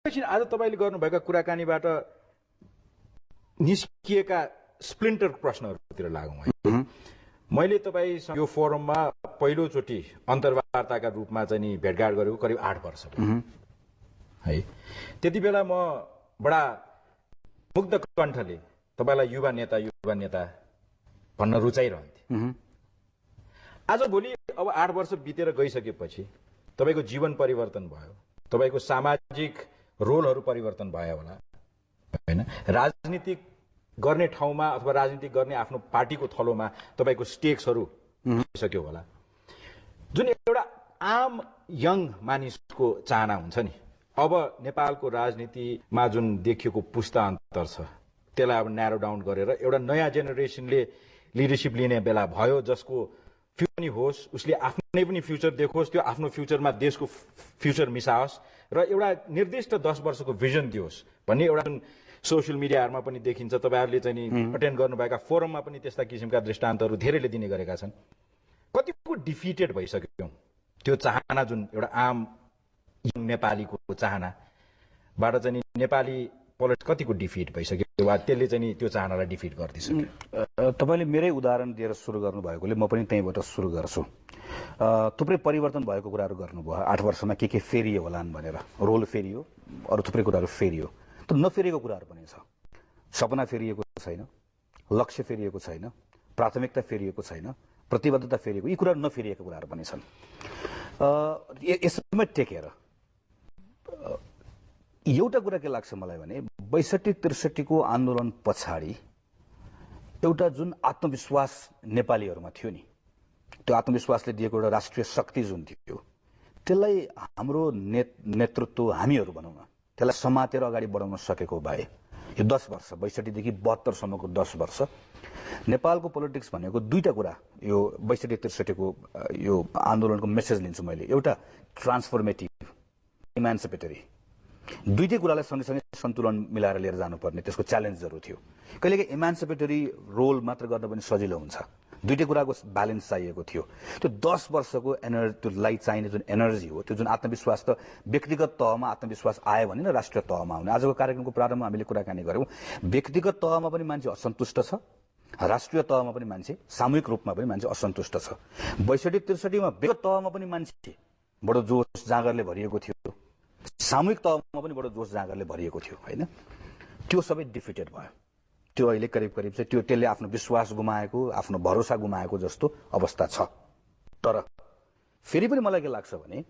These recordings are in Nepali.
एकैछिन आज तपाईँले गर्नुभएका कुराकानीबाट निस्किएका स्प्लिन्टर प्रश्नहरूतिर लागौँ है। मैले तपाईँसँग यो फोरममा पहिलोचोटि अन्तर्वार्ताका रूपमा चाहिँ नि भेटघाट गरेको करिब 8 वर्ष है। त्यति बेला म बडा मुग्ध कण्ठले तपाईँलाई युवा नेता भन्न रुचाइरहन्थे। आजभोलि अब 8 वर्ष बितेर गइसकेपछि तपाईँको जीवन परिवर्तन भयो, तपाईँको सामाजिक रोलहरू परिवर्तन भयो होला हैन। राजनीतिक गर्ने ठाउँमा अथवा राजनीति गर्ने आफ्नो पार्टीको थलोमा तपाईँको स्टेक्सहरू सक्यो होला। जुन एउटा आम यङ मानिसको चाहना हुन्छ नि, अब नेपालको राजनीतिमा जुन देखिएको पुस्ता अन्तर छ त्यसलाई अब न्यारो डाउन गरेर एउटा नयाँ जेनेरेसनले लिडरसिप लिने बेला भयो, जसको फ्युचर पनि होस्, उसले आफ्नै पनि फ्युचर देखोस्, त्यो आफ्नो फ्युचरमा देशको फ्युचर मिसाओस् र एउटा निर्दिष्ट 10 वर्षको भिजन दियोस् भन्ने एउटा जुन सोसियल मिडियाहरूमा पनि देखिन्छ। तपाईँहरूले चाहिँ नि अटेन्ड गर्नुभएका फोरममा पनि त्यस्ता किसिमका दृष्टान्तहरू धेरैले दिने गरेका छन्। कतिको डिफिटेड भइसक्यो त्यो चाहना, जुन एउटा आम नेपालीको चाहनाबाट चाहिँ नेपाली पोलिटिक्स कतिको डिफिट भइसक्यो वा त्यसले चाहिँ त्यो चाहनालाई डिफिट गरिदिसक्यो। तपाईँले मेरै उदाहरण दिएर सुरु गर्नुभएकोले म पनि त्यहीँबाट सुरु गर्छु। थुप्रै परिवर्तन भएको कुराहरू गर्नुभयो। 8 वर्षमा के फेरियो होलान् भनेर, रोल फेरियो, अरू थुप्रै कुराहरू फेरियो, तर नफेरिएको कुराहरू पनि छ। सपना फेरिएको छैन, लक्ष्य फेरिएको छैन, प्राथमिकता फेरिएको छैन, प्रतिबद्धता फेरिएको, यी कुराहरू नफेरिएका कुराहरू पनि छन्। यसमै टेकेर एउटा कुरा के लाग्छ मलाई भने 62-63 को आन्दोलन पछाडि एउटा जुन आत्मविश्वास नेपालीहरूमा थियो नि, त्यो आत्मविश्वासले दिएको एउटा राष्ट्रिय शक्ति जुन थियो, त्यसलाई हाम्रो नेतृत्व हामीहरू भनौँ न, त्यसलाई समातेर अगाडि बढाउन सकेको भए यो 10 वर्ष 62 देखि 72 सम्मको 10 वर्ष नेपालको पोलिटिक्स भनेको दुईटा कुरा, यो 62-63 को यो आन्दोलनको मेसेज लिन्छु मैले। एउटा ट्रान्सफर्मेटिभ, इमान्सिपेटरी, दुईटै कुरालाई सँगसँगै सन्तुलन मिलाएर लिएर जानुपर्ने त्यसको च्यालेन्जहरू थियो। कहिलेकाहीँ इमान्सिपेटरी रोल मात्र गर्न पनि सजिलो हुन्छ, दुईटै कुराको ब्यालेन्स चाहिएको थियो। त्यो 10 वर्षको एनर्जीलाई चाहिने जुन एनर्जी हो, त्यो जुन आत्मविश्वास, त व्यक्तिगत तहमा आत्मविश्वास आयो भने न राष्ट्रिय तहमा आउने। आजको कार्यक्रमको प्रारम्भमा हामीले कुराकानी गऱ्यौँ, व्यक्तिगत तहमा पनि मान्छे असन्तुष्ट छ, राष्ट्रिय तहमा पनि मान्छे, सामूहिक रूपमा पनि मान्छे असन्तुष्ट छ। 62-63 मा व्यक्तिगत तहमा पनि मान्छे बडो जोस जाँगरले भरिएको थियो, सामूहिक तहमा पनि बडो जोस जाँगरले भरिएको थियो हैन। त्यो सबै डिफिटेड भयो। त्यो अहिले करिब चाहिँ त्यसले आफ्नो विश्वास गुमाएको, आफ्नो भरोसा गुमाएको जस्तो अवस्था छ। तर फेरि पनि मलाई के लाग्छ भने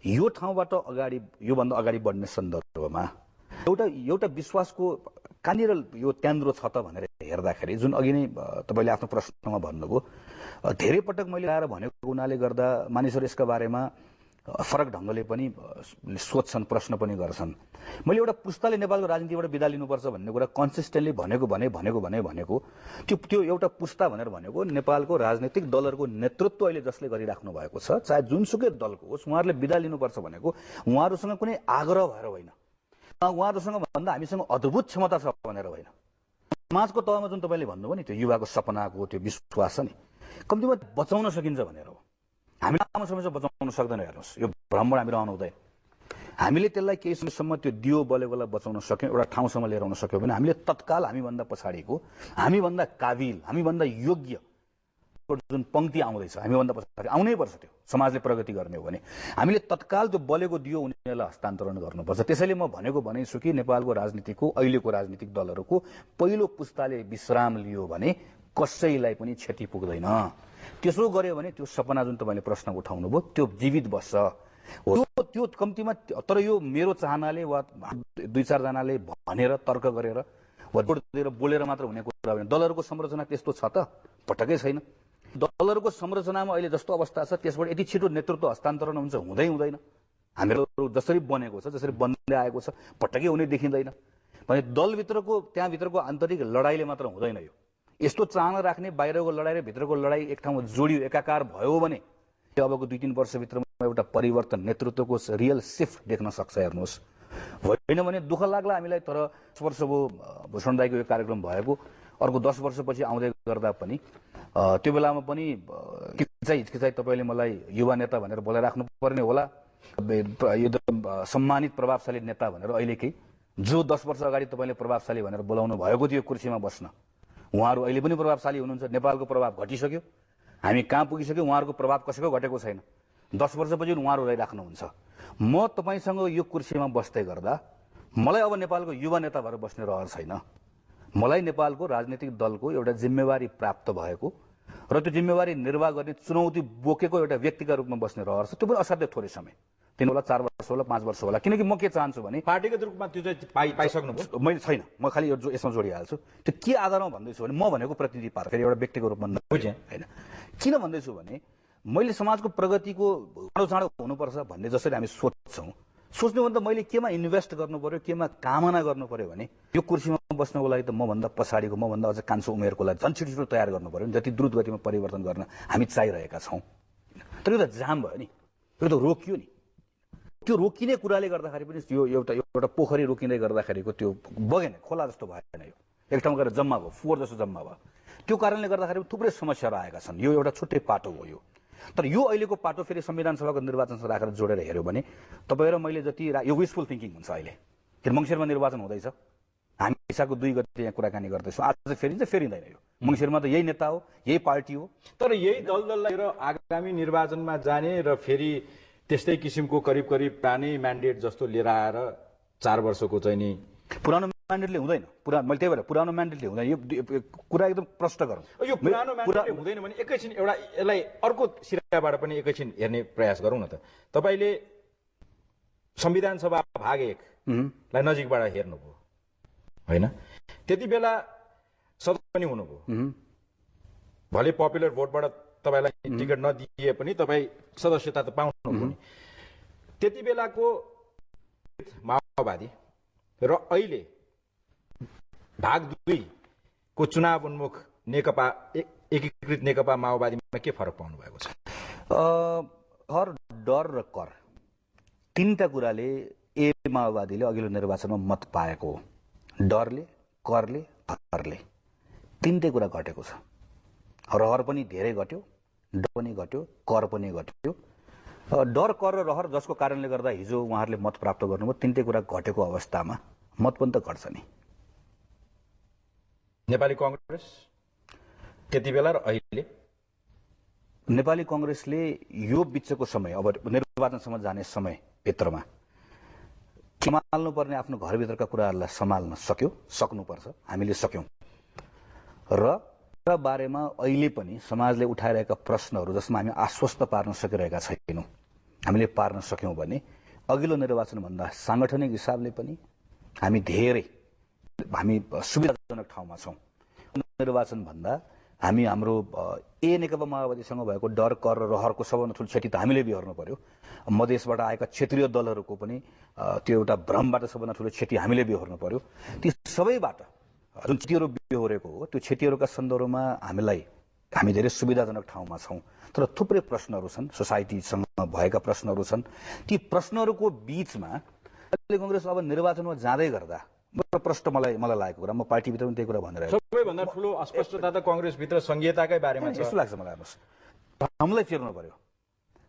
यो ठाउँबाट अगाडि, योभन्दा अगाडि बढ्ने सन्दर्भमा एउटा विश्वासको कहाँनिर यो त्यान्द्रो छ त भनेर हेर्दाखेरि, जुन अघि नै तपाईँले आफ्नो प्रश्नमा भन्नुभयो, धेरै पटक मैले आएर भनेको हुनाले गर्दा मानिसहरू यसका बारेमा फरक ढङ्गले पनि सोध्छन्, प्रश्न पनि गर्छन्। मैले एउटा पुस्ताले नेपालको राजनीतिबाट बिदा लिनुपर्छ भन्ने कुरा कन्सिस्टेन्टली भनेको त्यो एउटा पुस्ता भनेर भनेको नेपालको राजनीतिक दलहरूको नेतृत्व अहिले जसले गरिराख्नु भएको छ, चाहे जुनसुकै दलको होस्, उहाँहरूले बिदा लिनुपर्छ भनेको उहाँहरूसँग कुनै आग्रह भएर होइन, उहाँहरूसँग भन्दा हामीसँग अद्भुत क्षमता छ भनेर होइन। समाजको तहमा जुन तपाईँले भन्नुभयो नि, त्यो युवाको सपनाको त्यो विश्वास छ नि, कम्तीमा बचाउन सकिन्छ भनेर हो। हामीले लामो समयसम्म बचाउन सक्दैन। हेर्नुहोस्, यो भ्रमण हामी रहनु हुँदैन। हामीले त्यसलाई केही समयसम्म त्यो दियो बलेकोलाई बचाउन सक्यौँ, एउटा ठाउँसम्म लिएर आउन सक्यौँ भने हामीले तत्काल हामीभन्दा पछाडिको, हामीभन्दा काबिल, हामीभन्दा योग्य जुन पङ्क्ति आउँदैछ, हामीभन्दा पछाडि आउनै पर्छ। त्यो समाजले प्रगति गर्ने हो भने हामीले तत्काल त्यो बलेको दियो उनीहरूलाई हस्तान्तरण गर्नुपर्छ। त्यसैले म भनेको भनिन्छु कि नेपालको राजनीतिको, अहिलेको राजनीतिक दलहरूको पहिलो पुस्ताले विश्राम लियो भने कसैलाई पनि क्षति पुग्दैन। त्यसो गर्यो भने त्यो सपना जुन तपाईँले प्रश्न उठाउनुभयो त्यो जीवित बस्छ। त्यो कम्तीमा, तर यो मेरो चाहनाले वा 2-4 जनाले भनेर तर्क गरेर वा जोड दिएर बोलेर मात्र हुने कुरा होइन। दलहरूको संरचना त्यस्तो छ त? पटक्कै छैन। दलहरूको संरचनामा अहिले जस्तो अवस्था छ त्यसबाट यति छिटो नेतृत्व हस्तान्तरण हुन्छ, हुँदैन। हामीहरू जसरी बनेको छ, जसरी बन्दै आएको छ, पटक्कै हुने देखिँदैन। भने दलभित्रको, त्यहाँभित्रको आन्तरिक लडाइँले मात्र हुँदैन। यो यस्तो चाहना राख्ने बाहिरको लडाइँ र भित्रको लडाइँ एक ठाउँमा जोडियो, एकाकार भयो भने अबको 2-3 वर्षभित्रमा एउटा परिवर्तन, नेतृत्वको रियल सिफ्ट देख्न सक्छ। हेर्नुहोस्, होइन भने दुःख लाग्ला हामीलाई। तर 10 वर्ष भयो भूषण दाइको यो कार्यक्रम भएको, अर्को 10 वर्षपछि आउँदै गर्दा पनि त्यो बेलामा पनि हिचकिचाइ तपाईँले मलाई युवा नेता भनेर बोलाइराख्नु पर्ने होला, यो सम्मानित प्रभावशाली नेता भनेर अहिलेकै जो 10 वर्ष अगाडि तपाईँले प्रभावशाली भनेर बोलाउनु भएको थियो कुर्सीमा बस्न, उहाँहरू अहिले पनि प्रभावशाली हुनुहुन्छ। नेपालको प्रभाव घटिसक्यो, हामी कहाँ पुगिसक्यो, उहाँहरूको प्रभाव कसैको घटेको छैन। 10 वर्षपछि उहाँहरू रहिराख्नुहुन्छ। म तपाईँसँग यो कुर्सीमा बस्दै गर्दा मलाई अब नेपालको युवा नेता भएर बस्ने रहर छैन। मलाई नेपालको राजनीतिक दलको एउटा जिम्मेवारी प्राप्त भएको र त्यो जिम्मेवारी निर्वाह गर्ने चुनौती बोकेको एउटा व्यक्तिका रूपमा बस्ने रहर छ। त्यो पनि असाध्यै थोरै समय, 3 होला 4 वर्ष होला 5 वर्ष होला। किनकि म के चाहन्छु भने पार्टीगत रूपमा त्यो चाहिँ पाइसक्नुभयो? मैले छैन, म खालि यसमा जोडिहाल्छु। त्यो के आधारमा भन्दैछु भने म भनेको प्रतिनिधि पार्टी फेरि एउटा व्यक्तिको रूपमा बुझेँ होइन। किन भन्दैछु भने मैले समाजको प्रगतिको चाँडो हुनुपर्छ भन्ने जसरी हामी सोच्छौँ, सोच्नुभन्दा मैले केमा इन्भेस्ट गर्नु पर्यो, केमा कामना गर्नु पर्यो भने यो कुर्सीमा बस्नको लागि त मभन्दा पछाडिको, मभन्दा अझ कान्छो उमेरको लागि झन् छिटो तयार गर्नु पर्यो। जति द्रुत गतिमा परिवर्तन गर्न हामी चाहिरहेका छौँ। तर यो त जाम भयो नि, यो त रोकियो नि। त्यो रोकिने कुराले गर्दाखेरि पनि यो एउटा पोखरी रोकिँदै गर्दाखेरिको त्यो बगेन, खोला जस्तो भएन। यो एक ठाउँ गएर जम्मा भयो, फोहोर जस्तो जम्मा भयो। त्यो कारणले गर्दाखेरि थुप्रै समस्याहरू आएका छन्। यो एउटा छुट्टै पाटो हो यो। तर यो अहिलेको पाटो फेरि संविधान सभाको निर्वाचनसँग राखेर जोडेर हेऱ्यो भने तपाईँ र मैले जति यो विशफुल थिङ्किङ हुन्छ। अहिले फेरि मङ्सिरमा निर्वाचन हुँदैछ, हामी पैसाको 2 गते यहाँ कुराकानी गर्दैछौँ। आज फेरिँदैन यो। मङ्सिरमा त यही नेता हो, यही पार्टी हो। तर यही दललाई आगामी निर्वाचनमा जाने र फेरि त्यस्तै किसिमको करिब तानै म्यान्डेट जस्तो लिएर आएर 4 वर्षको चाहिँ नि पुरानो म्यान्डेटले हुँदैन। मैले त्यही भएर पुरानो म्यान्डेटले हुँदैन। यो कुरा एकदम प्रष्ट गरौँ। यो पुरानो म्यान्डेटले हुँदैन भने एकैछिन एउटा यसलाई अर्को सिराबाट पनि एकैछिन हेर्ने प्रयास गरौँ न त। तपाईँले संविधान सभा भाग 1 लाई नजिकबाट हेर्नुभयो होइन? त्यति बेला सदस्य पनि हुनुभयो। भले पपुलर भोटबाट तपाईँलाई टिकट नदिए पनि तपाईँ सदस्यता त पाउनुभयो नि। त्यति बेलाको माओवादी र अहिले भाग 2 को चुनाव उन्मुख नेकपा एकीकृत नेकपा माओवादीमा के फरक पाउनु भएको छ? डर र कर, 3टा कुराले माओवादीले अघिल्लो निर्वाचनमा मत पाएको हो। डरले, करले, हरले, 3टै कुरा घटेको छ। रहर पनि धेरै घट्यो, डर पनि घट्यो, कर पनि घट्यो। डर, कर र रहर जसको कारणले गर्दा हिजो उहाँहरूले मत प्राप्त गर्नुभयो, 3टै कुरा घटेको अवस्थामा मत पनि त घट्छ नि। नेपाली कांग्रेस त्यति बेला र अहिले नेपाली कांग्रेसले यो बिचको समय, अब निर्वाचनसम्म जाने समय भित्रमा सम्हाल्नु पर्ने आफ्नो घरभित्रका कुराहरूलाई सम्हाल्न सक्नुपर्छ। हामीले सक्यौं र बारेमा अहिले पनि समाजले उठाइरहेका प्रश्नहरू जसमा हामी आश्वस्त पार्न सकिरहेका छैनौं, हामीले पार्न सक्यौं भने अघिल्लो निर्वाचनभन्दा सांगठनिक हिसाबले पनि हामी सुविधाजनक ठाउँमा छौं। निर्वाचन भन्दा हामी हाम्रो नेकपा माओवादीसँग भएको डर, कर र रहरको सबभन्दा ठूलो क्षति त हामीले बिहोर्नु पर्यो। मधेसबाट आएका क्षेत्रीय दलहरूको पनि त्यो एउटा भ्रमबाट सबभन्दा ठूलो क्षति हामीले बिहोर्नु पर्यो। ती सबैबाट जुन क्षतिहरू बिहोरेको हो त्यो क्षतिहरूका सन्दर्भमा हामी धेरै सुविधाजनक ठाउँमा छौं। तर थुप्रै प्रश्नहरू छन्, सोसाइटीसँग भएका प्रश्नहरू छन्। ती प्रश्नहरूको बीचमा कांग्रेस अब निर्वाचनमा जाँदै गर्दा प्रश्न मलाई लागेको कुरा, म पार्टीभित्र पनि त्यही कुरा भनिरहेको छु। सबैभन्दा ठूलो अस्पष्टता त कांग्रेसभित्र संघीयताकै बारेमा छ। यस्तो लाग्छ मलाई। हामीलाई चिर्नु पर्यो।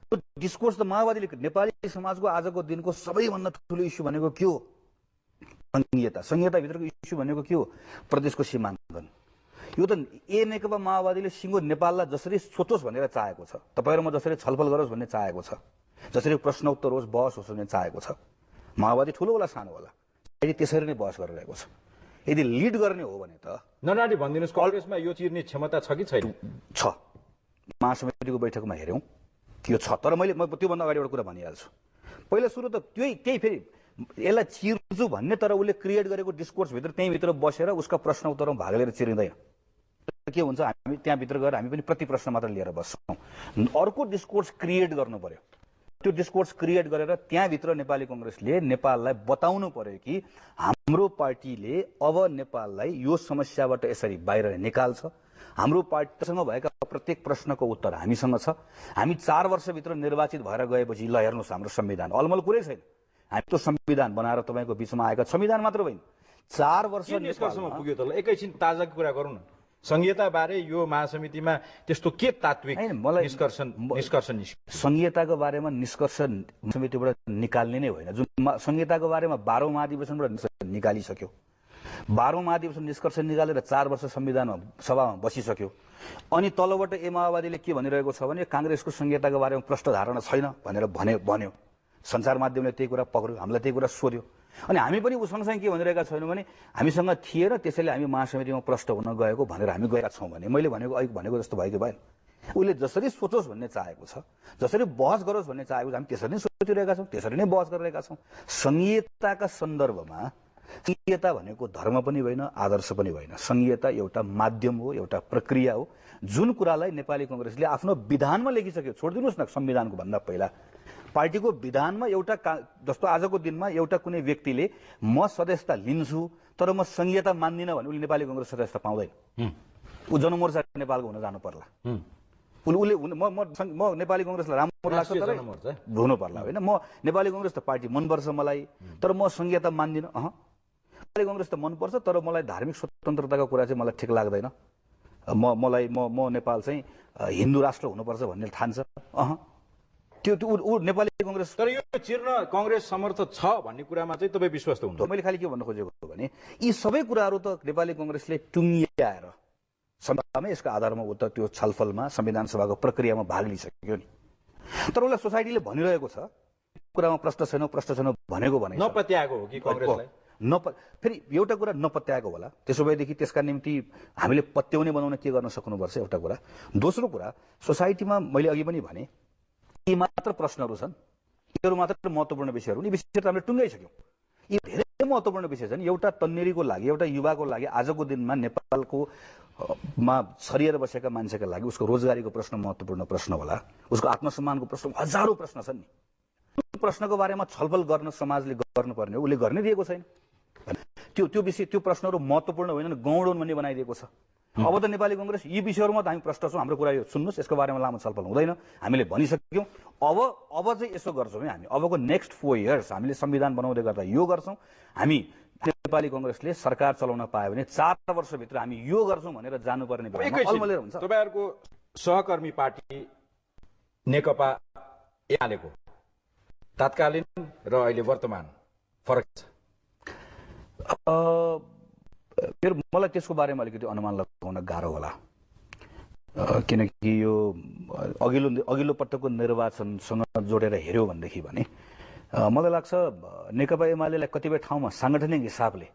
त्यो डिस्कोर्स त माओवादीले, नेपाली समाजको आजको दिनको सबैभन्दा ठूलो इस्यु भनेको के हो? संघीयताभित्रको इस्यु भनेको के हो? प्रदेशको सीमाङ्कन। यो त नेकपा माओवादीले सिङ्गो नेपाललाई जसरी सोचोस् भनेर चाहेको छ, तपाईँ र म जसरी छलफल गरोस् भन्ने चाहेको छ, जसरी प्रश्नोत्तर होस्, बहस होस् भन्ने चाहेको छ। माओवादी ठूलो होला सानो होला, यदि त्यसरी नै बहस गरिरहेको छ। यदि लिड गर्ने हो भने त ननाडी भनिदिनुहोस्, कांग्रेसमा यो चिर्ने क्षमता छ कि छैन? छ। महासमितिको बैठकमा हेर्यौं त्यो छ। तर मैले त्योभन्दा अगाडि एउटा कुरा भनिहाल्छु। पहिला सुरु त त्यही फेरि यसलाई चिर्छु भन्ने, तर उसले क्रिएट गरेको डिस्कोर्सभित्र त्यहीँभित्र बसेर उसका प्रश्न उत्तरमा भाग लिएर चिरिँदैन। के हुन्छ, हामी त्यहाँभित्र गएर हामी पनि प्रति प्रश्न मात्र लिएर बस्छौँ। अर्को डिस्कोर्स क्रिएट गर्नु पर्यो। त्यो डिस्कोर्स क्रिएट गरेर त्यहाँभित्र नेपाली कांग्रेसले नेपाललाई बताउनु पर्यो कि हाम्रो पार्टीले अब नेपाललाई यो समस्याबाट यसरी बाहिर निकाल्छ। हाम्रो पार्टीसँग भएका प्रत्येक प्रश्नको उत्तर हामीसँग छ। हामी 4 वर्षभित्र निर्वाचित भएर गएपछि ल हेर्नुहोस्, हाम्रो संविधान अलमल कुरै छैन। हामी त संविधान बनाएर तपाईँको बीचमा आएका, संविधान मात्र होइन 4 वर्ष निष्कर्षमा पुग्यो त। ल एकैछिन ताजा कुरा गरौँ न। संहिताबारे यो महासमितिमा त्यस्तो के तात्विक हैन, मलाई निष्कर्ष निस्क्यो? संहिताको बारेमा निष्कर्ष समितिबाट निकाल्ने नै होइन। जुन संहिताको बारेमा 12औं महाधिवेशनबाट निकालिसक्यो, 12औं महाधिवेशन निष्कर्ष निकालेर 4 वर्ष संविधान सभामा बसिसक्यो। अनि तलबाट माओवादीले के भनिरहेको छ भने कांग्रेसको संहिताको बारेमा प्रष्ट धारणा छैन भनेर भन्यो। सञ्चार माध्यमले त्यही कुरा पक्र्यो, हामीलाई त्यही कुरा सोध्यो। अनि हामी पनि उसँगसँगै के भनिरहेका छैनौँ भने हामीसँग थिएन, त्यसैले हामी महासमितिमा प्रष्ट हुन गएको भनेर हामी गएका छौँ भने मैले भनेको जस्तो भयो कि भएन। उसले जसरी सोचोस् भन्ने चाहेको छ, जसरी बहस गरोस् भन्ने चाहेको छ, हामी त्यसरी नै सोचिरहेका छौँ, त्यसरी नै बहस गरिरहेका छौँ। संहिताका सन्दर्भमा संहिता भनेको धर्म पनि होइन, आदर्श पनि होइन। संहिता एउटा माध्यम हो, एउटा प्रक्रिया हो, जुन कुरालाई नेपाली कांग्रेसले आफ्नो विधानमा लेखिसक्यो। छोडिदिनुहोस् न संविधानको भन्दा पहिला पार्टीको विधानमा एउटा जस्तो आजको दिनमा एउटा कुनै व्यक्तिले म सदस्यता लिन्छु तर म संहिता मान्दिनँ भने उसले नेपाली कांग्रेस सदस्यता पाउँदैन। ऊ जनमोर्चा नेपालको हुन जानु पर्ला। उसले म नेपाली कांग्रेसलाई राम्रो लाग्छ तर हुनु पर्ला होइन। म नेपाली कांग्रेस त पार्टी मनपर्छ मलाई, तर म संहिता मान्दिनँ। नेपाली कांग्रेस त मनपर्छ तर मलाई धार्मिक स्वतन्त्रताको कुरा चाहिँ मलाई ठिक लाग्दैन। म नेपाल चाहिँ हिन्दू राष्ट्र हुनुपर्छ भन्ने ठान्छ। त्यो नेपाली कांग्रेस। तर यो चिर्न कांग्रेस समर्थ छ भन्ने कुरामा चाहिँ तपाईँ विश्वस्त हुनुहुन्छ? मैले खालि के भन्न खोजेको हो भने यी सबै कुराहरू त नेपाली कांग्रेसले टुङ्गियाएर सभामा यसको आधारमा उ त त्यो छलफलमा संविधान सभाको प्रक्रियामा भाग लिइसक्यो नि। तर उसलाई सोसाइटीले भनिरहेको छ कुरामा प्रश्न छैन भनेको भने नपत्याएको हो कि कांग्रेसलाई? फेरि एउटा कुरा नपत्याएको होला, त्यसो भएदेखि त्यसका निम्ति हामीले पत्याउने बनाउन के गर्न सक्नुपर्छ एउटा कुरा। दोस्रो कुरा, सोसाइटीमा मैले अघि पनि भने यी मात्र प्रश्नहरू छन्, यीहरू मात्र महत्त्वपूर्ण विषयहरू, यी विषय त हामीले टुङ्गाइसक्यौँ। यी धेरै महत्त्वपूर्ण विषय छन्। एउटा तन्नेरीको लागि, एउटा युवाको लागि, आजको दिनमा नेपालको मा छरिएर बसेका मान्छेका लागि उसको रोजगारीको प्रश्न महत्त्वपूर्ण प्रश्न होला, उसको आत्मसम्मानको प्रश्न, हजारौं प्रश्न छन् नि। प्रश्नको बारेमा छलफल गर्न समाजले गर्नुपर्ने हो, उसले गर्ने दिएको छैन। त्यो विषय, त्यो प्रश्नहरू महत्त्वपूर्ण होइनन्, गौण भन्ने बनाइदिएको छ। अब त नेपाली कांग्रेस यी विषयहरूमा त हामी प्रष्ट छौँ, हाम्रो कुरा यो सुन्नुहोस्, यसको बारेमा लामो छलफल हुँदैन, हामीले भनिसक्यौँ। अब चाहिँ यसो गर्छौँ हामी, अबको नेक्स्ट 4 इयर्स हामीले संविधान बनाउँदै गर्दा यो गर्छौँ। हामी नेपाली कांग्रेसले सरकार चलाउन पायो भने 4 वर्षभित्र हामी यो गर्छौँ भनेर जानुपर्ने अलमलेर हुन्छ। तपाईहरुको सहकर्मी पार्टी नेकपा एमालेको तत्कालीन र अहिले वर्तमान फरक छ? फेरि मलाई त्यसको बारेमा अलिकति अनुमान लगाउन गाह्रो होला, किनकि यो अघिल्लो पटकको निर्वाचनसँग जोडेर हेर्यो भनेदेखि भने मलाई लाग्छ नेकपा एमालेलाई कतिपय ठाउँमा सांगठनिक हिसाबले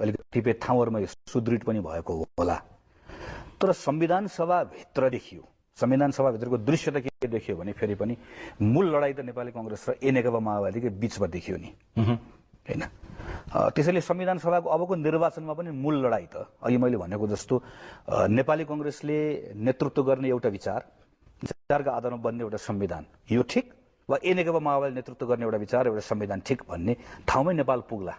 अलिकति ठाउँहरूमा सुदृढ पनि भएको होला। तर संविधान सभा भित्र देखियो, संविधान सभा भित्रको दृश्य त के देखियो भने फेरि पनि मूल लडाई त नेपाली कांग्रेस र नेकपा माओवादीकै बीचमा देखियो नि, हैन? त्यसैले संविधान सभाको अबको निर्वाचनमा पनि मूल लडाई त अघि मैले भनेको जस्तो नेपाली कांग्रेसले नेतृत्व गर्ने एउटा विचारका आधारमा बन्ने एउटा संविधान यो ठिक, वा नेकपा माओवादीले नेतृत्व गर्ने एउटा विचार, एउटा संविधान ठिक भन्ने ठाउँमै नेपाल पुग्ला।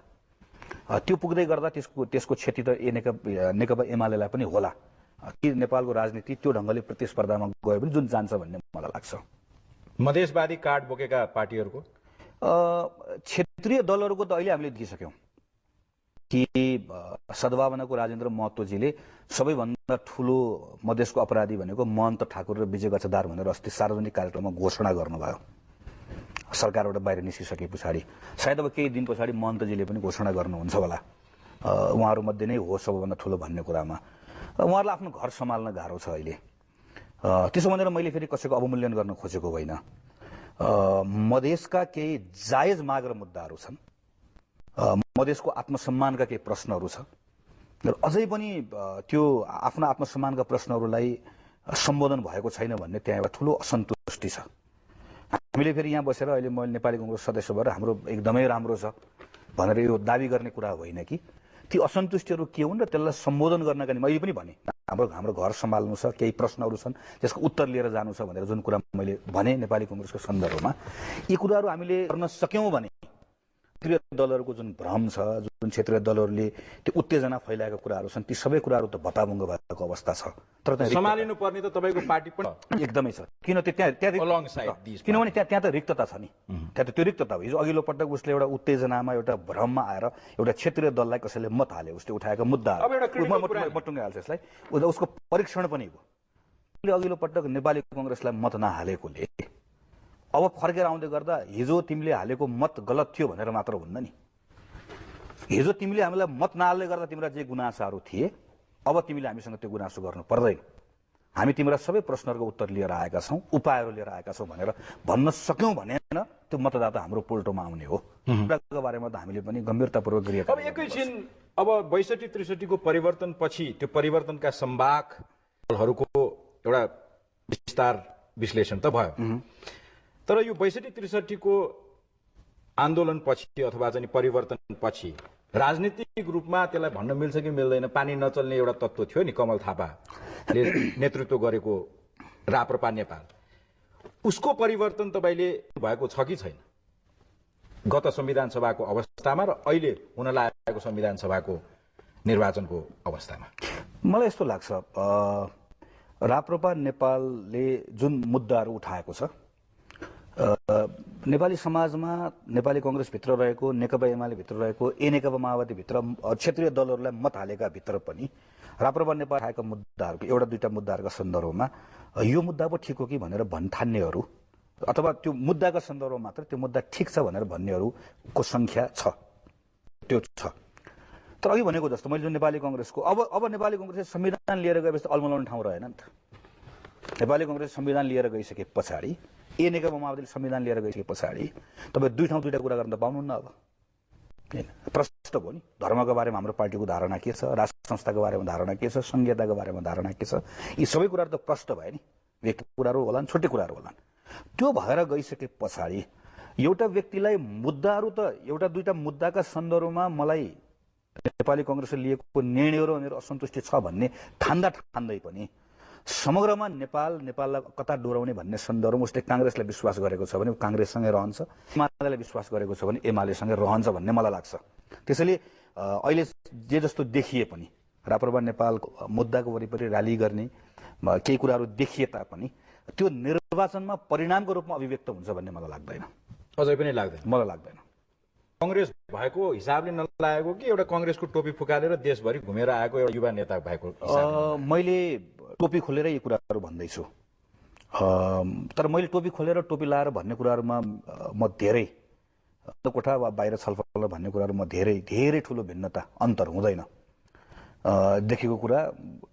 त्यो पुग्दै गर्दा त्यसको क्षति त नेकपा एमालेलाई पनि होला कि नेपालको राजनीति त्यो ढंगले प्रतिस्पर्धामा गयो भने जुन जान्छ भन्ने मलाई लाग्छ। मधेसवादी कार्ड बोकेका पार्टीहरूको क्षेत्रीय दलहरूको त अहिले हामीले देखिसक्यौं कि सद्भावनाको राजेन्द्र महतोजीले सबैभन्दा ठूलो मधेसको अपराधी भनेको महन्त ठाकुर र विजय गच्छदार भनेर अस्ति सार्वजनिक कार्यक्रममा घोषणा गर्नुभयो। सरकारबाट बाहिर निस्किसके पछाडि सायद अब केही दिन पछाडि महन्तजीले पनि घोषणा गर्नुहुन्छ होला, उहाँहरू मध्ये नै हो सबैभन्दा ठूलो भन्ने कुरामा। उहाँहरूलाई आफ्नो घर सम्हाल्न गाह्रो छ अहिले। त्यसो भनेर मैले फेरि कसैको अवमूल्यन गर्न खोजेको होइन। मधेसका केही जायज माग र मुद्दाहरू छन्, मधेसको आत्मसम्मानका केही प्रश्नहरू छ, र अझै पनि त्यो आफ्नो आत्मसम्मानका प्रश्नहरूलाई सम्बोधन भएको छैन भन्ने त्यहाँ एउटा ठूलो असन्तुष्टि छ। हामीले फेरि यहाँ बसेर अहिले मैले नेपाली कांग्रेस सदस्य भएर हाम्रो एकदमै राम्रो छ भनेर यो दाबी गर्ने कुरा होइन कि ती असन्तुष्टिहरू के हुन् र त्यसलाई सम्बोधन गर्नका निम्ति मैले पनि भने हाम्रो घर सम्हाल्नु छ, केही प्रश्नहरू छन् त्यसको उत्तर लिएर जानु छ भनेर जुन कुरा मैले भने नेपाली कांग्रेसको सन्दर्भमा, यी कुराहरू हामीले गर्न सक्यौं भने क्षेत्रीय दलहरूको जुन भ्रम छ, जुन क्षेत्रीय दलहरूले त्यो उत्तेजना फैलाएका कुराहरू छन्, ती सबै कुराहरू त भत्ताभङ्ग भएको अवस्था छ। तर सम्हालिनु पर्ने त तपाईँको पार्टी पनि एकदमै छ। किन किनभने त्यहाँ त रिक्तता छ नि, त्यहाँ त त्यो रिक्तता हो। हिजो अघिल्लो पटक उसले एउटा उत्तेजनामा, एउटा भ्रममा आएर एउटा क्षेत्रीय दललाई कसैले मत हाल्यो, उसले उठाएका मुद्दाहरू मटुङ्गाइहाल्छ यसलाई, उसको परीक्षण पनि हो। अघिल्लो पटक नेपाली कांग्रेसलाई मत नहालेकोले अब फर्केर आउँदै गर्दा हिजो तिमीले हालेको मत गलत थियो भनेर मात्र हुन्न नि। हिजो तिमीले हामीलाई मत नहाल्दै गर्दा तिम्रा जे गुनासाहरू थिए, अब तिमीले हामीसँग त्यो गुनासो गर्नु पर्दैन। हामी तिम्रा सबै प्रश्नहरूको उत्तर लिएर आएका छौँ, उपायहरू लिएर आएका छौँ भनेर भन्न सक्यौं भनेन त्यो मतदाता हाम्रो पोल्टोमा आउने हो। कुराको बारेमा त हामीले पनि गम्भीरतापूर्वक गरिएका। अब एकैछिन अब 62-63 को परिवर्तन पछि त्यो परिवर्तनका सम्भागहरूको एउटा विस्तार विश्लेषण त भयो, तर यो 62-63 को आन्दोलन पछि अथवा चाहिँ परिवर्तन पछि राजनीतिक रूपमा त्यसलाई भन्न मिल्छ कि मिल्दैन, पानी नचल्ने एउटा तत्त्व थियो नि कमल थापाले नेतृत्व गरेको राप्रपा नेपाल, उसको परिवर्तन तपाईँले भएको छ कि छैन गत संविधान सभाको अवस्थामा र अहिले हुन लागेको संविधान सभाको निर्वाचनको अवस्थामा? मलाई यस्तो लाग्छ, राप्रपा नेपालले जुन मुद्दाहरू उठाएको छ, नेपाली समाजमा नेपाली कांग्रेसभित्र रहेको, नेकपा एमाले भित्र रहेको, नेकपा माओवादी भित्र क्षेत्रीय दलहरूलाई मत हालेका भित्र पनि राप्रपा नेपाल आएका मुद्दाहरूको एउटा दुईटा मुद्दाहरूका सन्दर्भमा यो मुद्दा पो ठिक हो कि भनेर भन्ठान्नेहरू अथवा त्यो मुद्दाका सन्दर्भमा मात्र त्यो मुद्दा ठिक छ भनेर भन्नेहरूको संख्या छ, त्यो छ। तर अघि भनेको जस्तो मैले जुन नेपाली कांग्रेसको अब नेपाली कांग्रेसले संविधान लिएर गएपछि अलमलाउने ठाउँ रहेन नि त। नेपाली कांग्रेस संविधान लिएर गइसके पछाडि, नेकपा माओवादीले संविधान लिएर गइसके पछाडि तपाईँ दुई ठाउँ दुईटा कुरा गर्न त पाउनुहुन्न। अब प्रश्न भयो नि, धर्मको बारेमा हाम्रो पार्टीको धारणा के छ, राष्ट्र संस्थाको बारेमा धारणा के छ, संघीयताको बारेमा धारणा के छ, यी सबै कुराहरू त प्रश्न भयो नि। व्यक्तिगत कुराहरू होलान्, छुट्टै कुराहरू होलान्। त्यो भएर गइसके पछाडि एउटा व्यक्तिलाई मुद्दाहरू त एउटा दुईटा मुद्दाका सन्दर्भमा मलाई नेपाली कांग्रेसले लिएको निर्णयहरू मेरो असन्तुष्टि छ भन्ने ठान्दै पनि समग्रमा नेपाललाई कता डोराउने भन्ने सन्दर्भमा उसले कांग्रेसलाई विश्वास गरेको छ भने कांग्रेससँगै रहन्छ, एमालेलाई विश्वास गरेको छ भने एमालेसँगै रहन्छ भन्ने मलाई लाग्छ। त्यसैले अहिले जे जस्तो देखिए पनि राप्रपा नेपाल मुद्दाको वरिपरि र्याली गर्ने केही कुराहरू देखिए तापनि त्यो निर्वाचनमा परिणामको रूपमा अभिव्यक्त हुन्छ भन्ने मलाई लाग्दैन। अझै पनि लाग्दैन? मलाई लाग्दैन। कांग्रेस भएको हिसाबले नलागेको कि एउटा कांग्रेसको टोपी फुकालेर देशभरि घुमेर आएको एउटा युवा नेता भएको हिसाबले? मैले टोपी खोलेर यी कुराहरू भन्दैछु, तर मैले टोपी खोलेर टोपी लाएर भन्ने कुराहरूमा म धेरै कोठा वा बाहिर छलफल भन्ने कुराहरूमा धेरै ठुलो भिन्नता अन्तर हुँदैन। देखेको कुरा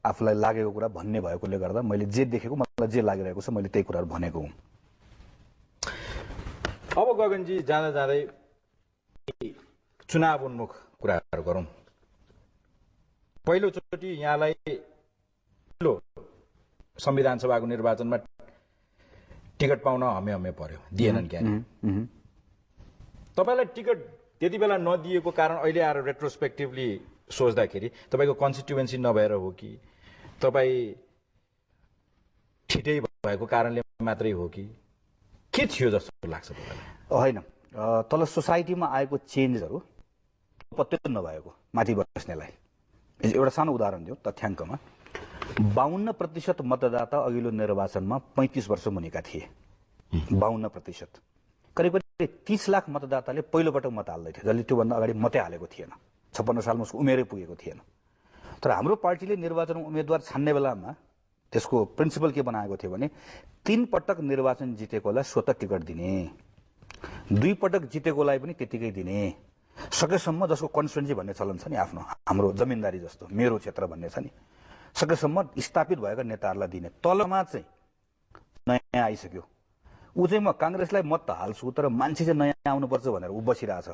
आफूलाई लागेको कुरा भन्ने भएकोले गर्दा मैले जे देखेको मलाई जे लागिरहेको छ मैले त्यही कुराहरू भनेको हुँ। अब गगनजी जाँदा जाँदै चुनाव उन्मुख कुराहरू गरौँ। पहिलोचोटि यहाँलाई संविधान सभाको निर्वाचनमा टिकट पाउन हमे पर्यो, दिएनन् क्या? तपाईलाई टिकट त्यति बेला नदिएको कारण अहिले आएर रेट्रोस्पेक्टिभली सोच्दाखेरि तपाईँको कन्स्टिट्युएन्सी नभएर हो कि तपाईँ छिटै भएको कारणले मात्रै हो कि के थियो जस्तो लाग्छ तपाईँलाई? होइन, तल सोसाइटीमा आएको चेन्जहरू पत्तै नभएको माथि बस्नेलाई एउटा सानो उदाहरण दिउँ। तथ्याङ्कमा 52% मतदाता अघिल्लो निर्वाचनमा 35 वर्ष मुनिका थिए। 52%, करिब 30 लाख मतदाताले पहिलोपटक मत हाल्दै थिए, जसले त्योभन्दा अगाडि मतै हालेको थिएन। 56 सालमा उसको उमेरै पुगेको थिएन। तर हाम्रो पार्टीले निर्वाचनमा उम्मेद्वार छान्ने बेलामा त्यसको प्रिन्सिपल के बनाएको थियो भने 3 पटक निर्वाचन जितेकोलाई स्वतः टिकट दिने, 2 पटक जितेकोलाई पनि त्यतिकै दिने, सकेसम्म जसको कन्स्टिट्युएन्सी भन्ने चलन छ नि आफ्नो, हाम्रो जमिनदारी जस्तो मेरो क्षेत्र भन्ने छ नि, सकेसम्म स्थापित भएका नेताहरूलाई दिने। तलमा चाहिँ नयाँ आइसक्यो, ऊ चाहिँ म कांग्रेसलाई मत हाल्छु तर मान्छे चाहिँ नयाँ आउनुपर्छ भनेर ऊ बसिरहेछ।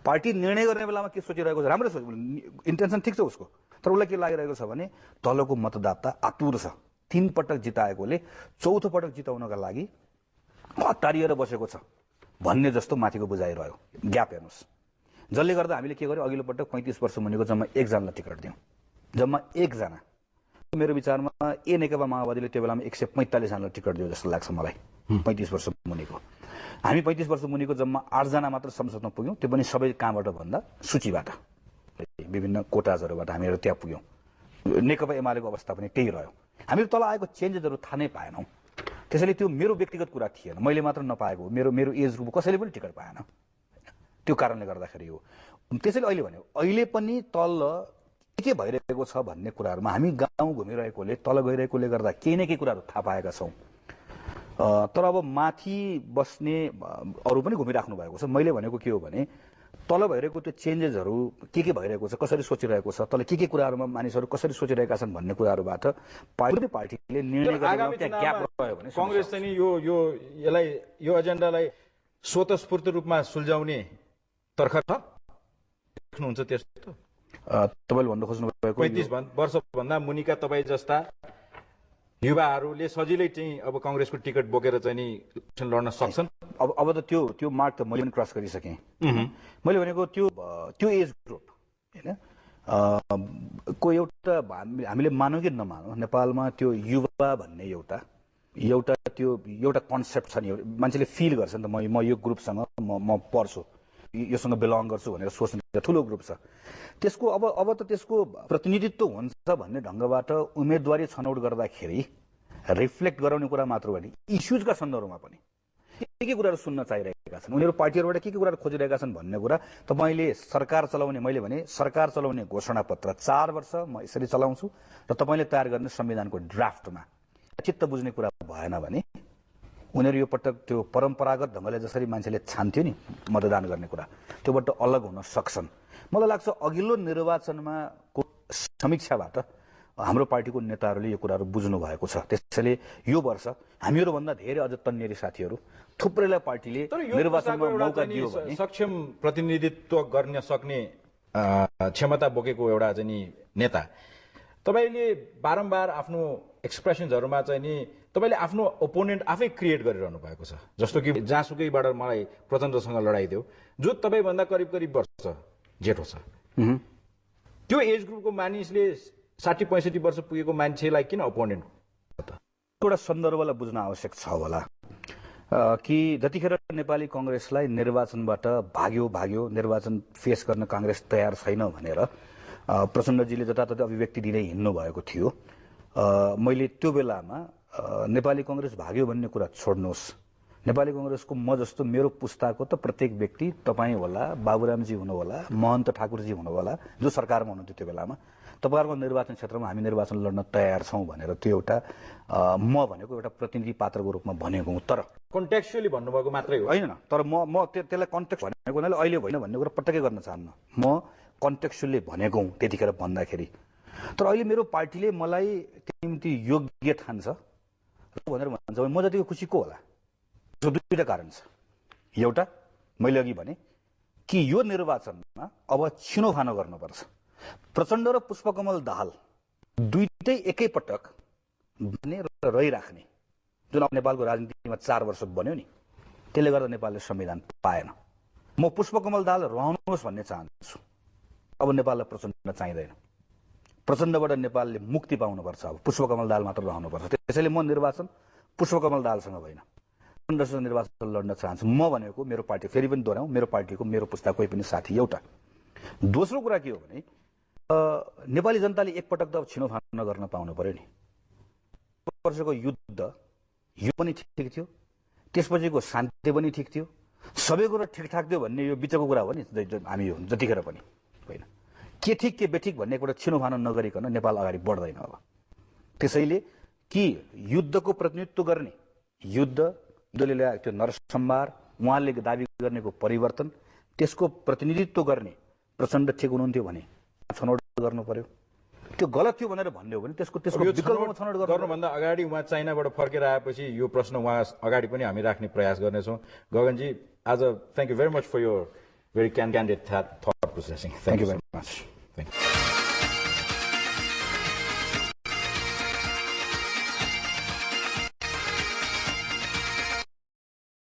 पार्टी निर्णय गर्ने बेलामा के सोचिरहेको छ, राम्रै सोच, इन्टेन्सन ठिक छ उसको, तर उसलाई के लागिरहेको छ भने तलको मतदाता आतुर छ। 3 पटक जिताएकोले 4थो पटक जिताउनका लागि हतारिएर बसेको छ भन्ने जस्तो माथिको बुझाइरह्यो। ग्याप हेर्नुहोस्, जसले गर्दा हामीले के गर्यौँ, अघिल्लो पटक 35 वर्ष मुनिको जम्मा 1 जनालाई टिकट दियौँ, जम्मा 1 जना। मेरो विचारमा नेकपा माओवादीले त्यो बेलामा 145 जनालाई टिकट दियो जस्तो लाग्छ मलाई, 35 वर्ष मुनिको। हामी 35 वर्ष मुनिको जम्मा 8 जना मात्र संसदमा पुग्यौं, त्यो पनि सबै कहाँबाट भन्दा सूचीबाट, विभिन्न कोटाजहरूबाट हामीहरू त्यहाँ पुग्यौं। नेकपा एमालेको अवस्था पनि त्यही रह्यो। हामीहरू तल आएको चेन्जेसहरू थाहा नै पाएनौं। त्यसैले त्यो मेरो व्यक्तिगत कुरा थिएन, मैले मात्र नपाएको, मेरो एज ग्रुप कसैले पनि टिकट पाएन, त्यो कारणले गर्दाखेरि हो। त्यसैले अहिले भन्यो, अहिले पनि तल के भइरहेको छ भन्ने कुराहरूमा हामी गाउँ घुमिरहेकोले, तल गइरहेकोले गर्दा केही न केही कुराहरू थाहा पाएका छौं। तर अब माथि बस्ने अरू पनि घुमिराख्नु भएको छ। मैले भनेको के हो भने तल भइरहेको त्यो चेन्जेसहरू के भइरहेको छ, कसरी सोचिरहेको छ, तल के कुराहरूमा मानिसहरू कसरी सोचिरहेका छन् भन्ने कुराहरूबाट पार्टीले निर्णय गरेर त्यहाँ ग्याप रह्यो भने कांग्रेस चाहिँ यो एजेन्डालाई स्वतस्फूर्त रूपमा सुल्झाउने तर्खर छ देख्नुहुन्छ त्यस्तो? तपाईले भन्न खोज्नु भएको 35 वर्षभन्दा मुनिका तपाईँ जस्ता युवाहरूले सजिलै चाहिँ अब कांग्रेसको टिकट बोकेर चाहिँ नि इलेक्सन लड्न सक्छन्? अब त त्यो मार्क त मैले पनि क्रस गरिसकेँ। मैले भनेको त्यो एज ग्रुप हैन को एउटा हामीले मानौँ कि नमानौँ, नेपालमा त्यो युवा भन्ने एउटा कन्सेप्ट छ नि, मान्छेले फिल गर्छ नि त, म यो ग्रुपसँग म पर्छु, योसँग बिलोङ गर्छु भनेर सोच्ने ठुलो ग्रुप छ। त्यसको अब त त्यसको प्रतिनिधित्व हुन्छ भन्ने ढंगबाट उम्मेदवारी छनौट गर्दाखेरि रिफ्लेक्ट गराउने कुरा मात्र होइन, इस्युजका सन्दर्भमा पनि के कुराहरू सुन्न चाहिरहेका छन्, उनीहरू पार्टीहरूबाट के कुराहरू खोजिरहेका छन् भन्ने कुरा। तपाईले सरकार चलाउने, मैले भने सरकार चलाउने घोषणा पत्र 4 वर्ष म यसरी चलाउँछु र तपाईले तयार गर्ने संविधानको ड्राफ्टमा चित्त बुझ्ने कुरा भएन भने उनीहरू यो पटक त्यो परम्परागत ढंगले जसरी मान्छेले छान्थ्यो नि मतदान गर्ने कुरा, त्योबाट अलग हुन सक्छन्। मलाई लाग्छ अघिल्लो निर्वाचनमा को समीक्षाबाट हाम्रो पार्टीको नेताहरूले यो कुराहरू बुझ्नु भएको छ। त्यसैले यो वर्ष हामीहरू भन्दा धेरै अझ तन्नेरी साथीहरू थुप्रैलाई पार्टीले निर्वाचनमा मौका दियो भने सक्षम प्रतिनिधित्व गर्न सक्ने क्षमता बोकेको एउटा चाहिँ नि नेता, तपाईले बारम्बार आफ्नो एक्सप्रेसन्सहरुमा चाहिँ नि तपाईले आफ्नो ओपोनेन्ट आफै क्रिएट गरिरहनु भएको छ। जस्तो कि जहाँसुकैबाट मलाई प्रचण्डसँग लडाई दियो, जो तपाईभन्दा करिब वर्ष जेठो छ, त्यो एज ग्रुपको मानिसले 60-65 वर्ष पुगेको मान्छेलाई किन अपोनेन्ट? एउटा सन्दर्भलाई बुझ्न आवश्यक छ होला कि जतिखेर नेपाली कांग्रेसलाई निर्वाचनबाट भाग्यो निर्वाचन फेस गर्न कांग्रेस तयार छैन भनेर प्रचण्डजीले जताततै अभिव्यक्ति दिँदै हिँड्नु भएको थियो। मैले त्यो बेलामा नेपाली कांग्रेस भाग्यो भन्ने कुरा छोड्नुहोस्, नेपाली कांग्रेसको म जस्तो मेरो पुस्ताको त प्रत्येक व्यक्ति, तपाईँ होला, बाबुरामजी हुनु होला, महन्त ठाकुरजी हुनु होला, जो सरकारमा हुनुहुन्थ्यो त्यो बेलामा, तपाईहरुको निर्वाचन क्षेत्रमा हामी निर्वाचन लड्न तयार छौं भनेर त्यो एउटा म भनेको एउटा प्रतिनिधि पात्रको रूपमा भनेको हुँ। तर कन्टेक्चुअली भन्नुभएको मात्रै हो हैन, तर म त्यसलाई कन्टेक्स्ट भनेको हुनाले अहिले होइन भन्ने कुरा पटक्कै गर्न चाहन्न। म कन्टेक्चुअली भनेको हुँ त्यतिखेर भन्दाखेरि। तर अहिले मेरो पार्टीले मलाई निम्ति योग्य ठान्छ भनेर भन्छ भने म जतिको खुसी को होला? दुईटा कारण छ। एउटा मैले अघि भने कि यो निर्वाचनमा अब छिनोफानो गर्नुपर्छ। प्रचण्ड र पुष्पकमल दाहाल दुईटै एकै पटक बनेर रहिराख्ने जुन नेपालको राजनीतिमा 4 वर्ष बन्यो नि, त्यसले गर्दा नेपालले संविधान पाएन। म पुष्पकमल दाहाल रहनुहोस् भन्ने चाहन्छु। अब नेपाललाई प्रचण्ड चाहिँदैन, प्रचण्डबाट नेपालले मुक्ति पाउनुपर्छ। अब पुष्पकमल दाहाल मात्र रहनुपर्छ। त्यसैले म निर्वाचन पुष्पकमल दाहालसँग होइन, प्रचण्डसँग निर्वाचन लड्न चाहन्छु। म भनेको मेरो पार्टी, फेरि पनि दोहोऱ्याउँ, मेरो पार्टीको मेरो पुस्ता कोही पनि साथी एउटा। दोस्रो कुरा के हो भने नेपाली जनताले एकपटक त छिनोफानो गर्न पाउनु पर्यो नि। वर्षको युद्ध यो पनि ठिक थियो, त्यसपछिको शान्ति पनि ठिक थियो, सबै कुरा ठिकठाक थियो भन्ने यो बिचको कुरा हो नि हामी यो जतिखेर पनि होइन। के ठिक के बेठिक भन्ने कुरा छिनोफानो नगरिकन नेपाल अगाडि बढ्दैन। अब त्यसैले कि युद्धको प्रतिनिधित्व गर्ने, युद्धले ल्याएको त्यो नरसंहार, उहाँले दाबी गर्नेको परिवर्तन, त्यसको प्रतिनिधित्व गर्ने प्रचण्ड ठिक हुनुहुन्थ्यो भने छनौट गर्नु पर्यो। त्यो गलत थियो भनेर भन्ने हो भने त्यसको विकल्पमा छनौट गर्नुभन्दा अगाडि उहाँ चाइनाबाट फर्केर आएपछि यो प्रश्न उहाँ अगाडि पनि हामी राख्ने प्रयास गर्नेछौँ। गगनजी, आज thank you very much for your very candid thought processing. Thank you very much. Thank you.